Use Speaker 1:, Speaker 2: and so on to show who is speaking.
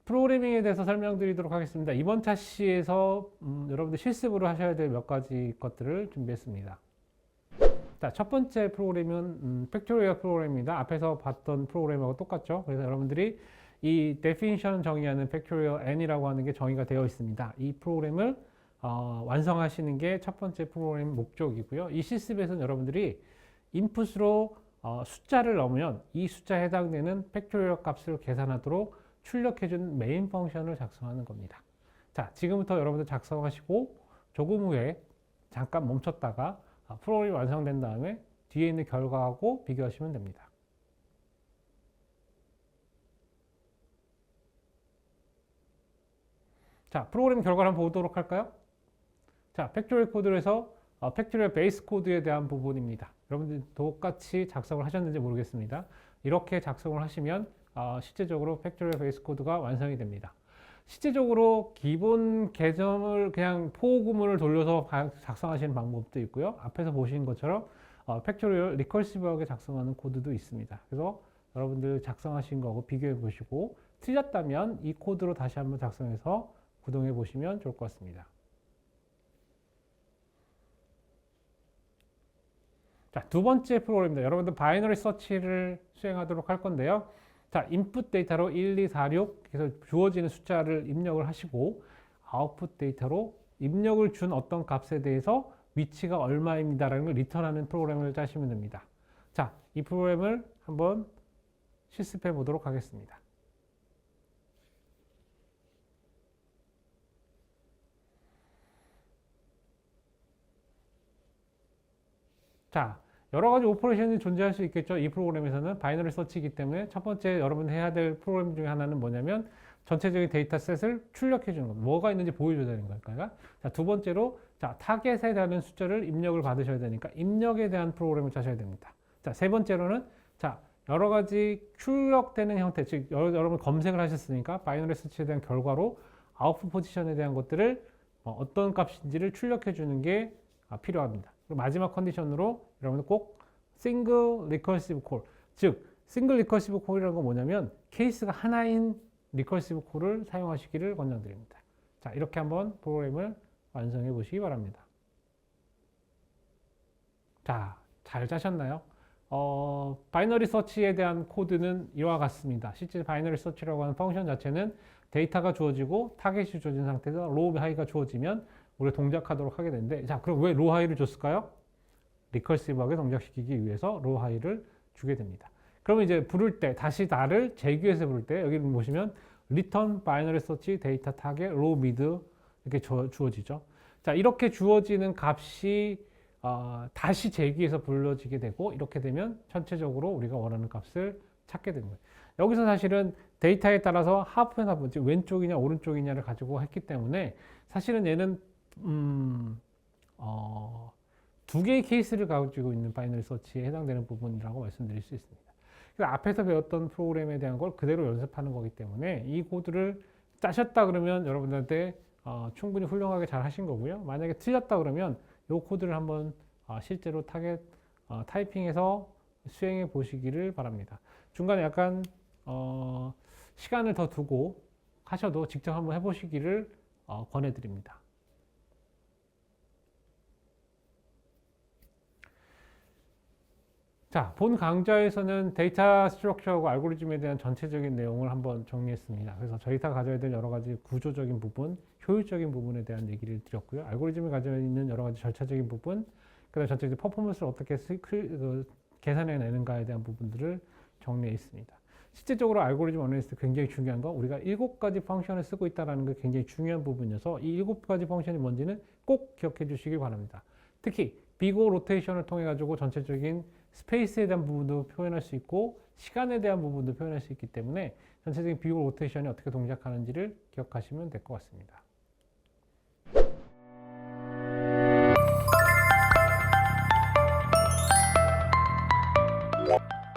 Speaker 1: 프로그래밍에 대해서 설명드리도록 하겠습니다. 이번 차시에서 여러분들 실습으로 하셔야 될 몇 가지 것들을 준비했습니다. 자, 첫 번째 프로그램은 팩토리얼 프로그램입니다. 앞에서 봤던 프로그램하고 똑같죠. 그래서 여러분들이 이 definition 정의하는 팩토리얼 n이라고 하는 게 정의가 되어 있습니다. 이 프로그램을 완성하시는 게 첫 번째 프로그램 목적이고요. 이 실습에서는 여러분들이 인풋으로 숫자를 넣으면 이 숫자에 해당되는 팩토리얼 값을 계산하도록 출력해준 메인 펑션을 작성하는 겁니다. 자, 지금부터 여러분들 작성하시고 조금 후에 잠깐 멈췄다가 프로그램이 완성된 다음에 뒤에 있는 결과하고 비교하시면 됩니다. 자, 프로그램 결과를 한번 보도록 할까요? 자, 팩토리얼 코드에서 팩토리얼 베이스 코드에 대한 부분입니다. 여러분들 똑같이 작성을 하셨는지 모르겠습니다. 이렇게 작성을 하시면 실제적으로 팩토리얼 베이스 코드가 완성이 됩니다. 실제적으로 기본 개념을 그냥 포 구문을 돌려서 작성하시는 방법도 있고요. 앞에서 보신 것처럼 팩토리얼 리커시브하게 작성하는 코드도 있습니다. 그래서 여러분들 작성하신 거하고 비교해 보시고 틀렸다면 이 코드로 다시 한번 작성해서 구동해 보시면 좋을 것 같습니다. 자, 두 번째 프로그램입니다. 여러분들 바이너리 서치를 수행하도록 할 건데요. 자, 인풋 데이터로 1, 2, 4, 6 그래서 주어지는 숫자를 입력을 하시고 아웃풋 데이터로 입력을 준 어떤 값에 대해서 위치가 얼마입니다라는 걸 리턴하는 프로그램을 짜시면 됩니다. 자, 이 프로그램을 한번 실습해 보도록 하겠습니다. 자, 여러 가지 오퍼레이션이 존재할 수 있겠죠. 이 프로그램에서는 바이너리 서치이기 때문에 첫 번째 여러분 해야 될 프로그램 중에 하나는 뭐냐면 전체적인 데이터셋을 출력해 주는 겁니다. 뭐가 있는지 보여줘야 되는 걸까요? 자, 두 번째로 자, 타겟에 대한 숫자를 입력을 받으셔야 되니까 입력에 대한 프로그램을 짜셔야 됩니다. 자, 세 번째로는 자, 여러 가지 출력되는 형태, 즉 여러분 검색을 하셨으니까 바이너리 서치에 대한 결과로 아웃풋 포지션에 대한 것들을 어떤 값인지를 출력해 주는 게 필요합니다. 그리고 마지막 컨디션으로 여러분들 꼭 싱글 리커시브 콜, 즉 싱글 리커시브 콜이라는 건 뭐냐면 케이스가 하나인 리커시브 콜을 사용하시기를 권장드립니다. 자, 이렇게 한번 프로그램을 완성해 보시기 바랍니다. 자, 잘 짜셨나요? 바이너리 서치에 대한 코드는 이와 같습니다. 실제 바이너리 서치라고 하는 펑션 자체는 데이터가 주어지고 타겟이 주어진 상태에서 로우 하이가 주어지면 우리가 동작하도록 하게 되는데, 자, 그럼 왜 로우 하이를 줬을까요? 리커시브하게 동작시키기 위해서 로우 하이를 주게 됩니다. 그러면 이제 부를 때, 다시 나를 재규해서 부를 때, 여기 보시면 return binary search data target row mid 이렇게 주어지죠. 자, 이렇게 주어지는 값이 다시 재규해서 불러지게 되고, 이렇게 되면 전체적으로 우리가 원하는 값을 찾게 되는 거예요. 여기서 사실은 데이터에 따라서 하프 앤 하프, 즉 왼쪽이냐 오른쪽이냐를 가지고 했기 때문에 사실은 얘는 두 개의 케이스를 가지고 있는 바이너리 서치에 해당되는 부분이라고 말씀드릴 수 있습니다. 그래서 앞에서 배웠던 프로그램에 대한 걸 그대로 연습하는 거기 때문에 이 코드를 짜셨다 그러면 여러분들한테 충분히 훌륭하게 잘 하신 거고요. 만약에 틀렸다 그러면 이 코드를 한번 실제로 타겟 타이핑해서 수행해 보시기를 바랍니다. 중간에 약간 시간을 더 두고 하셔도 직접 한번 해보시기를 권해드립니다. 자, 본 강좌에서는 데이터 스트럭처하고 알고리즘에 대한 전체적인 내용을 한번 정리했습니다. 그래서 데이터가 가져야 될 여러 가지 구조적인 부분, 효율적인 부분에 대한 얘기를 드렸고요. 알고리즘이 가지고 있는 여러 가지 절차적인 부분, 그다음에 전체적인 퍼포먼스를 어떻게 계산해내는가에 대한 부분들을 정리했습니다. 실제적으로 알고리즘 어널리스트 굉장히 중요한 건 우리가 7가지 펑션을 쓰고 있다는 게 굉장히 중요한 부분이어서 이 7가지 펑션이 뭔지는 꼭 기억해 주시기 바랍니다. 특히 비고 로테이션을 통해 가지고 전체적인 스페이스에 대한 부분도 표현할 수 있고 시간에 대한 부분도 표현할 수 있기 때문에 전체적인 비고 로테이션이 어떻게 동작하는지를 기억하시면 될 것 같습니다.